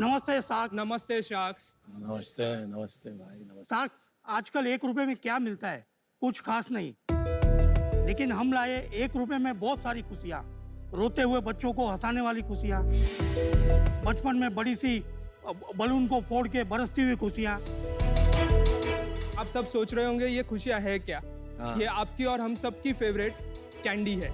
नमस्ते साक्ष। नमस्ते शाक्स। नमस्ते नमस्ते भाई नमस्ते। साक्ष, आजकल 1 रुपए में क्या मिलता है? कुछ खास नहीं, लेकिन हम लाए 1 रुपए में बहुत सारी खुशियाँ। रोते हुए बच्चों को हंसाने वाली खुशियाँ, बचपन में बड़ी सी बलून को फोड़ के बरसती हुई खुशियाँ। आप सब सोच रहे होंगे ये खुशियाँ है क्या? हाँ। ये आपकी और हम सबकी फेवरेट कैंडी है।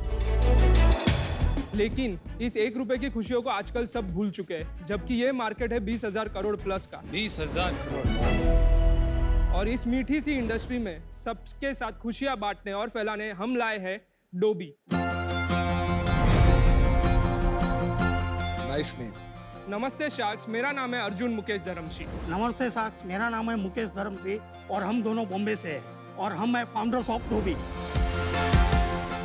लेकिन इस 1 रुपए की खुशियों को आजकल सब भूल चुके हैं, जबकि ये मार्केट है 20,000 करोड़ प्लस का। 20,000 करोड़। और इस मीठी सी इंडस्ट्री में सबके साथ खुशियां बांटने और फैलाने हम लाए हैं डोबी। Nice name. नमस्ते शाक्स, मेरा नाम है अर्जुन मुकेश धर्मशी। नमस्ते साक्ष, मेरा नाम है मुकेश धर्मसी और हम दोनों बॉम्बे से हैं और हम हैं फाउंडर्स ऑफ डोबी।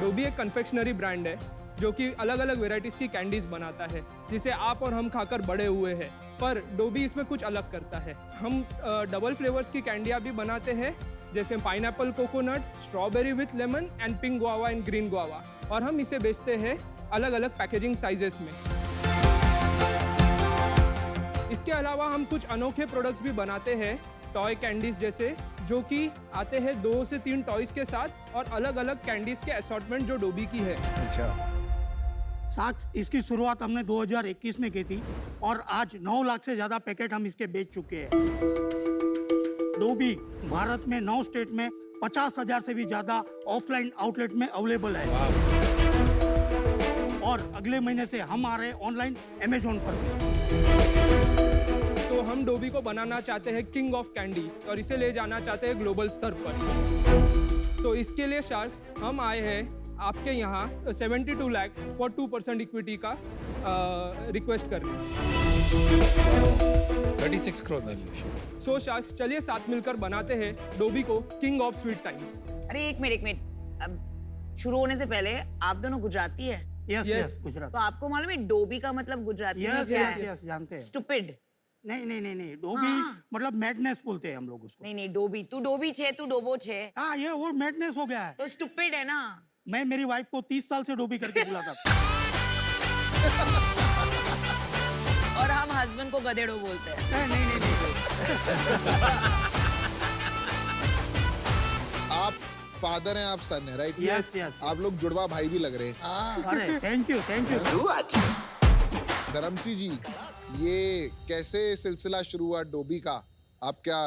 डोबी एक कन्फेक्शनरी ब्रांड है जो कि अलग अलग वेराइटीज की कैंडीज बनाता है, जिसे आप और हम खाकर बड़े हुए हैं। पर डोबी इसमें कुछ अलग करता है। हम डबल फ्लेवर्स की कैंडियाँ भी बनाते हैं, जैसे pineapple coconut, strawberry with lemon and pink guava and green guava. और हम इसे बेचते हैं अलग अलग पैकेजिंग साइजेस में। इसके अलावा हम कुछ अनोखे प्रोडक्ट्स भी बनाते हैं, टॉय कैंडीज जैसे, जो कि आते हैं 2 से 3 टॉयज के साथ और अलग अलग कैंडीज के असॉर्टमेंट जो डोबी की है। अच्छा। साक्ष, इसकी शुरुआत हमने 2021 में की थी और आज 9 लाख से ज्यादा पैकेट हम इसके बेच चुके हैं। डोबी भारत में 9 स्टेट में 50,000 से भी ज्यादा ऑफलाइन आउटलेट में अवेलेबल है। और अगले महीने से हम आ रहे हैं ऑनलाइन अमेजोन पर भी। तो हम डोबी को बनाना चाहते हैं किंग ऑफ कैंडी और इसे ले जाना चाहते हैं ग्लोबल स्तर पर। तो इसके लिए शार्क्स हम आए हैं आपके यहाँ 72 लाख फॉर 2% इक्विटी का रिक्वेस्ट करने। 36 करोड़ वैल्यूएशन। सो शार्क्स, चलिए साथ मिलकर बनाते हैं डोबी को किंग ऑफ स्वीट टाइम्स। अरे एक मिनट, अब शुरू होने से पहले आप दोनों गुजराती है? Yes Yes. यस गुजरात। तो आपको मालूम है डोबी का मतलब गुजराती में यस क्या यस है? यस जानते हैं। स्टूपिड। नहीं डोबी हाँ। मतलब मैडनेस बोलते हैं हम लोग उसको। नहीं डोबी, तू डोबी छे, तू डोबो छे, हाँ, ये वो मैडनेस हो गया है। तो स्टूपिड है ना। मैं मेरी वाइफ को 30 साल से डोबी करके बुलाता था। और हम हस्बैंड को गधेड़ो बोलते हैं। नहीं। आप फादर हैं, आप सन है, राइट? Yes yes. आप लोग जुड़वा भाई भी लग रहे हैं। अरे थैंक यू। धर्मसी जी, ये कैसे सिलसिला शुरू हुआ डोबी का? आप क्या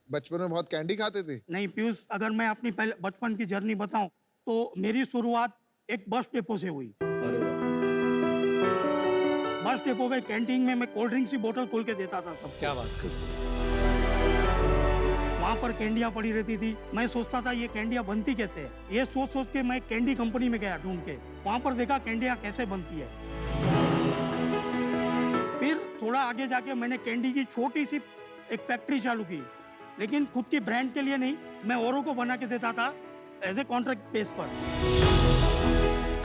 बचपन में बहुत कैंडी खाते थे? नहीं पीयूष, अगर मैं अपनी पहले बचपन की जर्नी बताऊं तो मेरी शुरुआत एक बस डिपो से हुई। अरे वाह। बस डिपो में कैंटीन में मैं कोल्ड ड्रिंक की बोतल खोल के देता था सब। क्या बात करते? वहाँ पर कैंडियाँ पड़ी रहती थी। मैं सोचता था ये कैंडियाँ बनती कैसे है। ये सोच के मैं कैंडी कंपनी में गया ढूंढ के। वहाँ पर देखा कैंडियाँ कैसे बनती है। फिर थोड़ा आगे जाके मैंने कैंडी की छोटी सी एक फैक्ट्री चालू की, लेकिन खुद की ब्रांड के लिए नहीं, मैं औरों को बना के देता था एज ए कॉन्ट्रैक्ट बेस पर।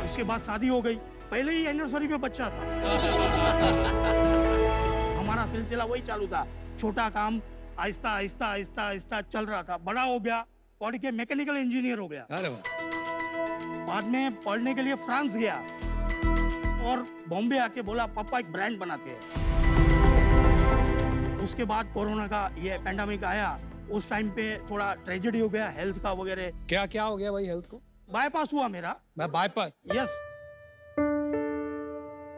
उसके बाद शादी हो गई, पहले ही एनिवर्सरी पे बच्चा था। हमारा सिलसिला वही चालू था, छोटा काम आहिस्ता आहिस्ता आहिस्ता आहिस्ता चल रहा था। बड़ा हो गया, पढ़ के मैकेनिकल इंजीनियर हो गया। अरे वाह। बाद में पढ़ने के लिए फ्रांस गया और बॉम्बे आके बोला पापा एक ब्रांड बनाते हैं। उसके बाद कोरोना का ये पैंडेमिक आया। उस टाइम पे थोड़ा ट्रेजेडी हो गया हेल्थ का वगैरह। क्या क्या हो गया भाई हेल्थ को? बाईपास हुआ मेरा। मैं बाईपास। यस,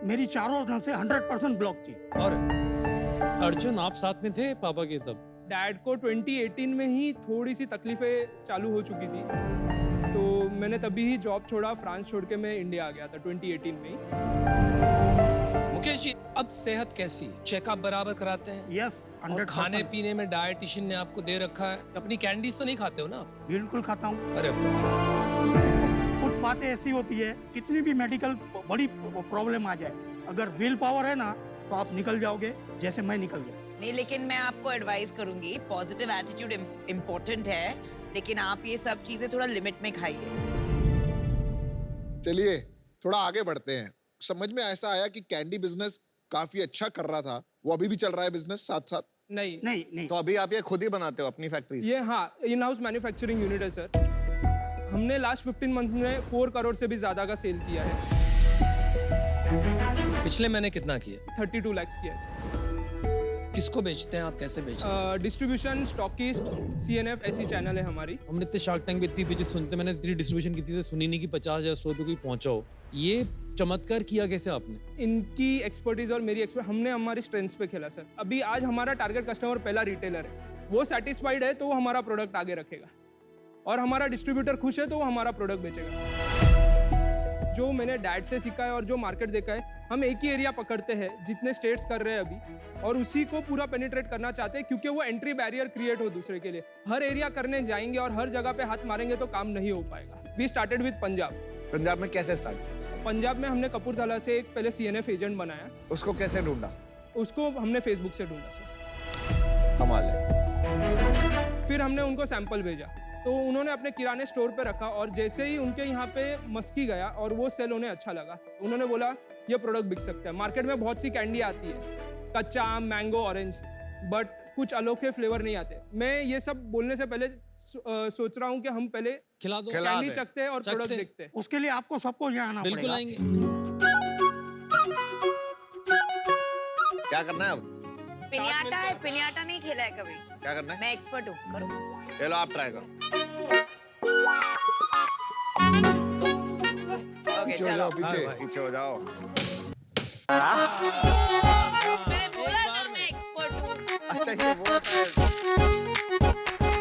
मेरी चारों नसें 100% ब्लॉक थी। और अर्जुन, आप साथ में थे पापा के तब? डैड को 2018 में ही थोड़ी सी तकलीफें चालू हो चुकी थी, तो मैंने तभी ही जॉब छोड़ा, फ्रांस छोड़ के मैं इंडिया आ गया था 2018 में ही। मुकेश जी, अब सेहत कैसी? चेकअप बराबर कराते हैं? यस, और 100%। खाने पीने में डायटिशियन ने आपको दे रखा है? अपनी कैंडीज तो नहीं खाते हो ना आप? बिल्कुल खाता हूँ। अरे कुछ बातें ऐसी होती है, कितनी भी मेडिकल बड़ी प्रॉब्लम आ जाए, अगर विल पावर है ना तो आप निकल जाओगे, जैसे मैं निकल गया। नहीं, लेकिन मैं आपको एडवाइस करूंगी, पॉजिटिव एटीट्यूड इम्पोर्टेंट है, लेकिन आप ये सब चीजें थोड़ा लिमिट में खाइए। चलिए थोड़ा आगे बढ़ते हैं। समझ में ऐसा आया कि कैंडी बिजनेस काफी अच्छा कर रहा था, वो अभी भी चल रहा है बिजनेस साथ साथ? नहीं, तो अभी आप ये खुद ही बनाते हो अपनी फैक्ट्री? ये हाँ, इन हाउस मैन्युफैक्चरिंग यूनिट है सर। हमने लास्ट 15 मंथ में 4 करोड़ से भी ज्यादा का सेल किया है। पिछले महीने कितना किया? 32 लाख किया है सर। किसको बेचते हैं आप, कैसे बेचते हैं? डिस्ट्रीब्यूशन, स्टॉकिस्ट, CNF ऐसी चैनल है हमारी। हमने इतने शार्क टैंक पे इतनी पिचेस सुनते, मैंने इतनी डिस्ट्रीब्यूशन की थी, सुनी नहीं कि 50,000 स्टोर पे कोई पहुंचा हो। ये चमत्कार किया कैसे आपने? इनकी एक्सपर्टीज और मेरी एक्सपर्ट, हमने हमारी स्ट्रेंथ्स पे खेला सर। अभी आज हमारा टारगेट कस्टमर पहला रिटेलर है, वो सेटिस्फाइड है तो वो हमारा प्रोडक्ट आगे रखेगा, और हमारा डिस्ट्रीब्यूटर खुश है तो वो हमारा प्रोडक्ट बेचेगा। जो मैंने डैड से सीखा है और जो मार्केट देखा है, हम एक ही एरिया पकड़ते हैं जितने स्टेट्स कर रहे हैं अभी, और उसी को पूरा पेनिट्रेट करना चाहते हैं, क्योंकि वो एंट्री बैरियर क्रिएट हो दूसरे के लिए। हर एरिया करने जाएंगे और हर जगह पे हाथ मारेंगे तो काम नहीं हो पाएगा। We started with Punjab. Punjab में कैसे स्टार्ट? पंजाब में हमने कपूरथला से एक पहले CNF एजेंट बनाया, उसको कैसे ढूंढा? उसको हमने फेसबुक से ढूंढा सर। कमाल है। फिर हमने उनको सैंपल भेजा, तो उन्होंने अपने किराने स्टोर पे रखा, और जैसे ही उनके यहाँ पे मस्की गया और वो सेल उन्हें अच्छा लगा, उन्होंने बोला ये प्रोडक्ट बिक सकता है। मार्केट में बहुत सी कैंडी आती है, कच्चा आम, मैंगो, ऑरेंज, बट कुछ अनोखे फ्लेवर नहीं आते। मैं ये सब बोलने से पहले सोच रहा हूँ कि हम पहले खिला दो। खिला कैंडी दे। चखते हैं और चखते प्रोडक्ट हैं। देखते हैं। उसके लिए आपको सबको यहाँ आना बिल्कुल पड़ेगा। आएंगे। क्या करना है अब? पिनियाटा है, पिनियाटा नहीं खेला है कभी। क्या करना है? मैं एक्सपर्ट हूँ, करो। चलो आप ट्राई करो। ओके पीछे हो चलो। जाओ, पीछे। पीछे हो जाओ। मैं बोला ना मैं एक्सपर्ट हूँ। अच्छा ये वो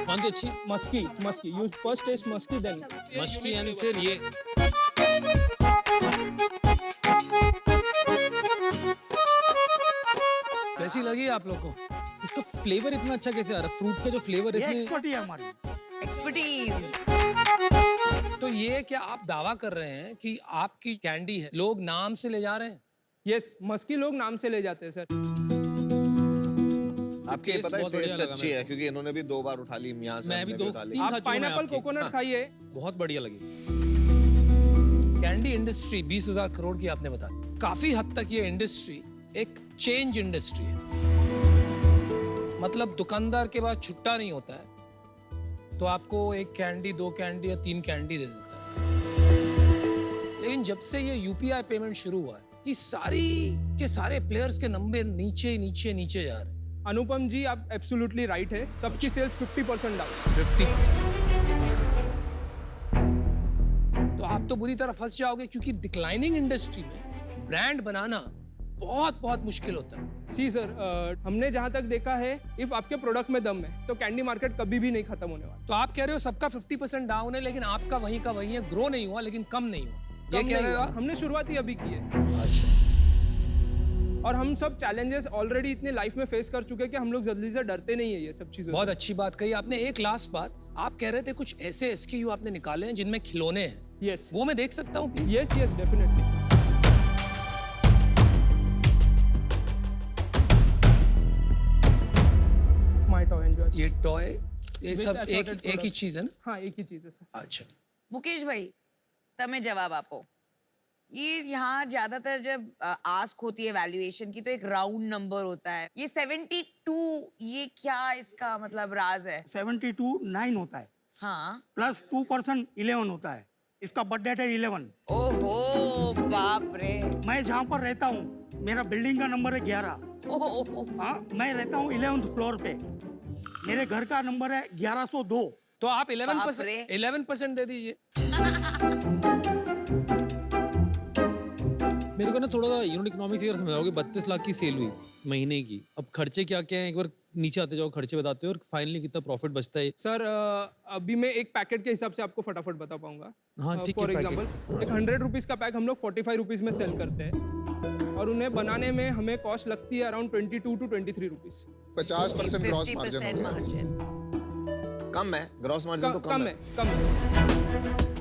कौन सी अच्छी? मस्की, मस्की, यू फर्स्ट टेस्ट मस्की, देन मस्की यानी फिर ये। कैसी लगी आप लोग को? इसका फ्लेवर इतना अच्छा कैसे आ रहा है? फ्रूट का जो फ्लेवर ये इसमें। एक्सपर्टी है हमारी। एक्सपर्टीज। तो ये क्या आप दावा कर रहे हैं कि आपकी कैंडी है, लोग नाम से ले जा रहे हैं? यस, मस्की लोग नाम से ले जाते हैं सर। आपके टेस्ट पता है बहुत बढ़िया टेस्ट लगा अच्छी मेरे है, क्योंकि इन्होंने भी 2 बार उठा ली, यहाँ से मैं भी हमने 2 उठा ली। 3 खा आप चुका हूं मैं पाइनएप्पल आपकी। कोकोनट हाँ, खाइए। बहुत बढ़िया लगी। कैंडी इंडस्ट्री 20,000 करोड़ की आपने बताया। काफी हद तक ये इंडस्ट्री एक चेंज इंडस्ट्री है। मतलब दुकानदार के पास छुट्टा नहीं होता है, तो आपको 1 कैंडी, 2 कैंडी या 3 कैंडी दे देता है। लेकिन जब से ये UPI पेमेंट शुरू हुआ है, कि सारी के सारे प्लेयर्स के नंबर नीचे नीचे नीचे जा रहे हैं। अनुपम जी, आप एब्सोल्युटली राइट है। सबकी सेल्स 50% डाउन। 50%। तो आप तो बुरी तरह फंस जाओगे, क्योंकि डिक्लाइनिंग इंडस्ट्री में ब्रांड बनाना बहुत बहुत मुश्किल होता है। सी सर, हमने जहाँ तक देखा है, इफ आपके प्रोडक्ट में दम है तो कैंडी मार्केट कभी भी नहीं खत्म होने वाला। तो आप कह रहे हो सबका 50% डाउन है, लेकिन आपका वहीं का वहीं है, ग्रो नहीं हुआ लेकिन कम नहीं हुआ, ये कम कह नहीं रहे हो हुआ। आप? हमने शुरुआत ही अभी की है, अच्छा। और हम सब चैलेंजेस ऑलरेडी इतने लाइफ में फेस कर चुके हैं कि हम लोग जल्दी से डरते नहीं है ये सब चीजों बहुत से। अच्छी बात कही आपने। एक लास्ट बात, आप कह रहे थे कुछ ऐसे SKU आपने निकाले हैं जिनमें खिलौने हैं, यस वो मैं देख सकता हूँ please? Yes yes, definitely sir. My toy enjoy. ये टॉय, ये With सब assorted एक ही products. चीज है ना? हाँ, एक ही चीज है सर। अच्छा। मुकेश भाई, तमें जवाब आपो। ये यहाँ ज्यादातर जब आस्क होती है वैल्यूएशन की, तो एक राउंड नंबर होता है। ये 72, ये क्या इसका मतलब राज है? 72 9 होता है, हाँ। प्लस 2% 11 होता है। इसका बर्थडे है 11। ओहो बाप रे। मैं जहाँ पर रहता हूँ, मेरा बिल्डिंग का नंबर है 11। ओहो। हाँ, मैं रहता हूँ 11th फ्लोर पे। मेरे घर का नंबर है 1102। तो आप बाप रे। 11% दे दीजिए। मेरे को ना थोड़ा सा यूनिट इकोनॉमिक्स अगर समझाओगे, 32 लाख की सेल हुई महीने की, अब खर्चे क्या क्या हैं? एक बार नीचे आते जाओ, खर्चे बताते हो, और फाइनली कितना प्रॉफिट बचता है? सर, अभी मैं एक पैकेट के हिसाब से आपको फटाफट बता पाऊंगा। हाँ, ठीक है, फॉर पैकेट। एग्जाम्पल, एक 100 रुपीज़ का पैक हम लोग 45 रुपीज़ में सेल करते हैं, और उन्हें बनाने में हमें कॉस्ट लगती है around 22 to 23 rupees. 50% gross 50% margin हो गया। मार्जिन। कम है, ग्रॉस मार्जिन तो कम कम है, है। कम है।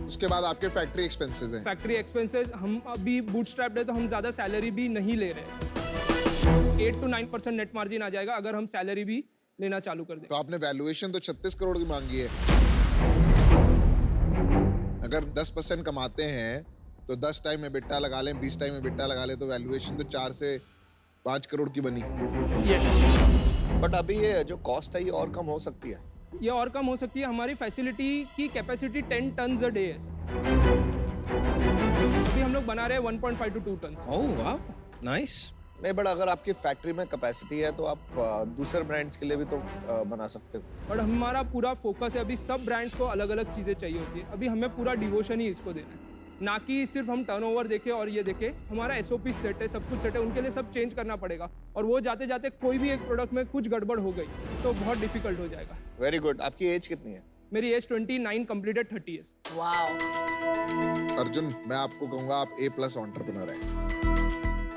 उसके बाद आपके फैक्ट्री एक्सपेंसेस हैं। फैक्ट्री एक्सपेंसेस, हम अभी बूटस्ट्रैप्ड है तो हम ज़्यादा सैलरी भी नहीं ले रहे हैं। 8 to 9% नेट मार्जिन आ जाएगा अगर हम सैलरी भी लेना चालू कर दें। तो आपने वैल्यूएशन तो 36 करोड़ की मांगी है। अगर 10% कमाते हैं तो 10 टाइम में बिट्टा लगा लें, 20 टाइम में बिट्टा लगा लें, तो वैल्यूएशन तो 4 से 5 करोड़ की बनी। यस, बट अभी ये जो कॉस्ट है ये और कम हो सकती है। ये और कम हो सकती है। हमारी फैसिलिटी की कैपेसिटी 10 टन्स अ डे है सर। अभी हम लोग बना रहे हैं 1.5 to 2 टन्स। ओह वाह, नाइस। नहीं, बट अगर आपकी फैक्ट्री में कैपेसिटी है तो आप दूसरे ब्रांड्स के लिए भी तो बना सकते हो। बट हमारा पूरा फोकस है, अभी सब ब्रांड्स को अलग अलग चीज़ें चाहिए होती है, अभी हमें पूरा डिवोशन ही इसको देना है, ना कि सिर्फ हम टर्नओवर देखें और ये देखें। हमारा एसओपी सेट है, सब कुछ सेट है, उनके लिए सब चेंज करना पड़ेगा, और वो जाते जाते कोई भी एक प्रोडक्ट में कुछ गड़बड़ हो गई तो बहुत डिफिकल्ट हो जाएगा। Very good. आपकी एज कितनी है? मेरी age 29 completed 30 years. Wow. Arjun, मैं आपको कहूंगा आप A+ एंटरप्रेन्योर हैं।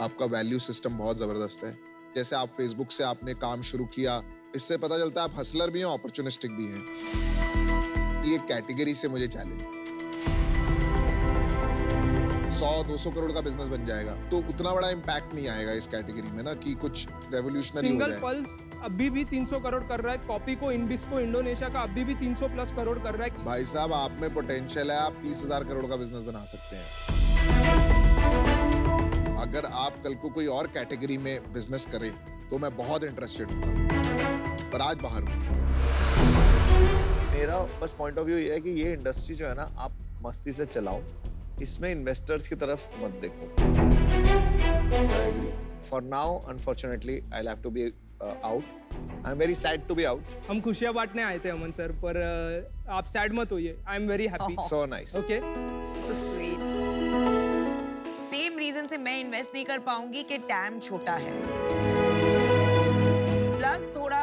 आपका वैल्यू सिस्टम बहुत जबरदस्त है। जैसे आप फेसबुक से आपने काम शुरू किया, इससे पता चलता है आप हसलर भी हैं, अपॉर्चुनिस्टिक भी हैं। ये कैटेगरी से मुझे चैलेंज, 100-200 करोड़ का बिजनेस बन जाएगा तो उतना बड़ा इम्पैक्ट नहीं आएगा इस कैटेगरी में ना कि कुछ रेवोल्यूशनरी हो सिंगल जाए। पल्स अभी भी 300 करोड़ कर रहा है, कॉपी को इनबिस्को इंडोनेशिया का अभी भी 300+ करोड़ कर रहा है। भाई साहब, आप में पोटेंशियल है, आप 30,000 करोड़ का बिजनेस बना सकते हैं। अगर आप कल को कोई और कैटेगरी में बिजनेस करें तो मैं बहुत इंटरेस्टेड हूँ, पर आज बाहर हूँ। मेरा बस पॉइंट ऑफ व्यू ये है कि ये इंडस्ट्री जो है ना, आप मस्ती से चलाओ, इसमें इन्वेस्टर्स की तरफ मत देखो। I agree. For now unfortunately I will have to be out. I am very sad to be out. हम खुशियां बांटने आए थे अमन सर, पर आप सैड मत होइए, I am very happy. So nice. Okay, so sweet. Same reason से मैं इन्वेस्ट नहीं कर पाऊंगी कि टैम छोटा है, प्लस थोड़ा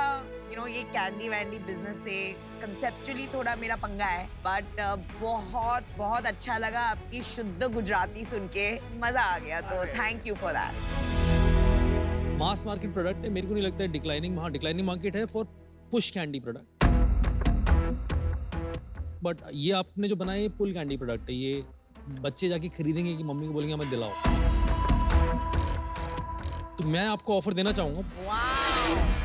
ये कैंडी वैंडी बिजनेस से कंसेप्चुअली थोड़ा मेरा पंगा है, बट बहुत बहुत अच्छा लगा आपकी शुद्ध गुजराती सुन के, मजा आ गया, तो thank you for that. Mass market product है, मेरे को नहीं लगता है डिक्लाइनिंग मार्केट है for push candy product. But ये आपने जो बनाया ये पुल कैंडी प्रोडक्ट है, ये बच्चे जाके खरीदेंगे कि मम्मी को बोलेंगे हमें दिलाओ। तो मैं आपको ऑफर देना चाहूंगा, वाओ।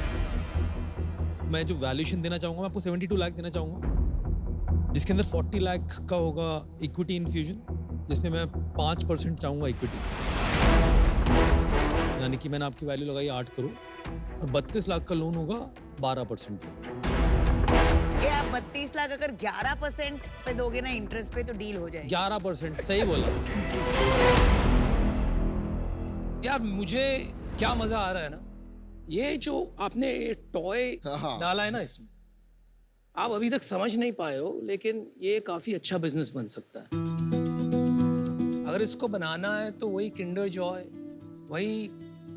मैं जो वैल्यूएशन देना चाहूंगा, मैं आपको 72 लाख देना चाहूंगा, जिसके अंदर 40 लाख का होगा इक्विटी इन्फ्यूजन, जिसमें मैं 5% चाहूंगा इक्विटी, यानी कि मैंने आपकी वैल्यू लगाई 8 करोड़, और 32 लाख का लोन होगा 12%। ये आप 32 लाख अगर 11% पे दोगे ना इंटरेस्ट पे, तो डील हो जाएगी। 11%, सही बोला। यार मुझे क्या मजा आ रहा है ना, ये जो आपने टॉय हाँ। डाला है ना इसमें, आप अभी तक समझ नहीं पाए हो, लेकिन ये काफी अच्छा बिजनेस बन सकता है। अगर इसको बनाना है तो वही किंडर जॉय, वही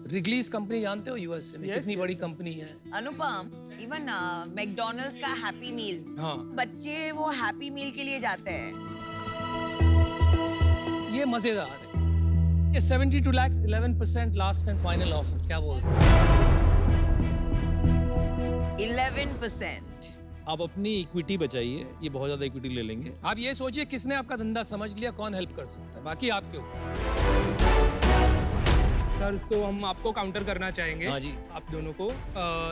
रिगलीज कंपनी, जानते हो यूएस में कितनी बड़ी कंपनी है। अनुपम, इवन मैकडॉनल्ड्स का हैप्पी मील, हाँ, बच्चे वो हैप्पी मील के लिए जाते हैं। ये मजेदार है। ये 72 lakh 11% last and final offer, क्या बोल 11%। आप अपनी इक्विटी बचाइए, ये बहुत ज्यादा इक्विटी ले लेंगे। आप ये सोचिए किसने आपका धंधा समझ लिया, कौन हेल्प कर सकता है, बाकी आपके ऊपर। सर तो हम आपको काउंटर करना चाहेंगे, हाँ जी। आप दोनों को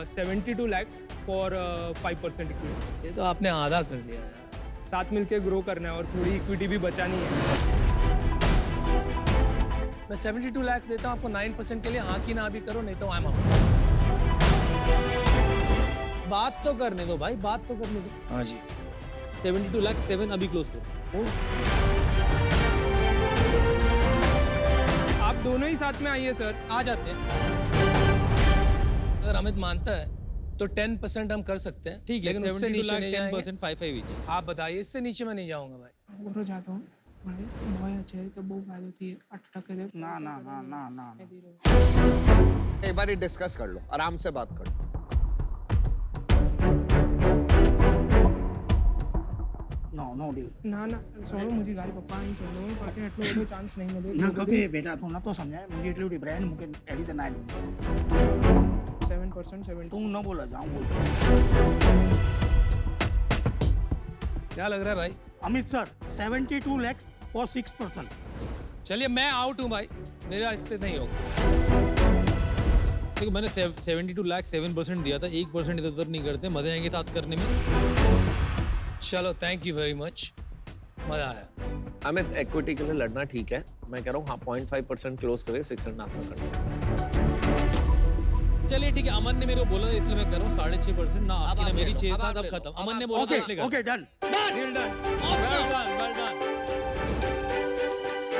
72 lakhs फॉर 5% इक्विटी। ये तो आपने आधा कर दिया यार। साथ मिलके ग्रो करना है और थोड़ी इक्विटी भी बचानी है। मैं 72 लाख देता हूँ आपको 9% के लिए, हाँ की ना भी करो, नहीं तो आई एम आउट। बात तो करने दो भाई, बात तो करने दो। हाँ जी। 72 लाख 7 अभी क्लोज करो। आप दोनों ही साथ में आइए सर। आ जाते हैं। अगर अमित मानता है तो 10% हम कर सकते हैं, ठीक है, लेकिन उससे 72 नीचे लाख नहीं जाएंगे। 10% 5 each। आप बताइए, इससे नीचे मैं नहीं जाऊंगा भाई। ઓરો જાતો મળે મોય છે તો બહુ ફાયદો થી 8% દે ना ना ना ना ना ना। एक बार डिस्कस कर लो, आराम से बात कर लो। No no deal. ના ના સોનો મુજી ગાડી પપ્પા અહીં સોનો પાકે એટલો બધો ચાન્સ નહીં મળે न कभी बेटा तू न तो समझाए मुझे इतनी बड़ी ब्रांड मुके एडी तो ना दी 7% 7 तू न बोला जाऊं बोल। क्या लग रहा है भाई? Amit sir 72 lakhs for 6%। चलिए मैं आउट हूँ भाई, मेरा इससे नहीं होगा। देखो मैंने 72 लाख 7% दिया था, 1% इधर उधर नहीं करते, मजे आएंगे साथ करने में। चलो थैंक यू वेरी मच, मजा आया। अमित, इक्विटी के लिए लड़ना ठीक है, मैं कह रहा हूँ हाँ 0.5% क्लोज करे, 6.5 में करना। चलिए ठीक है, अमन ने मेरे को बोला था इसलिए मैं कर रहा हूँ 6.5%। ना आपकी ना मेरी 6-7 अब खत्म। अमन ने बोला था ओके इसलिए कर। Okay done. Deal done. Well done.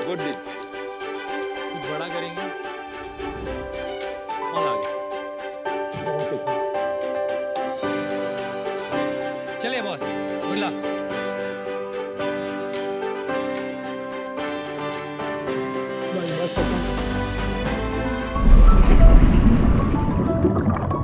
Good deal. कुछ बड़ा करेंगे। है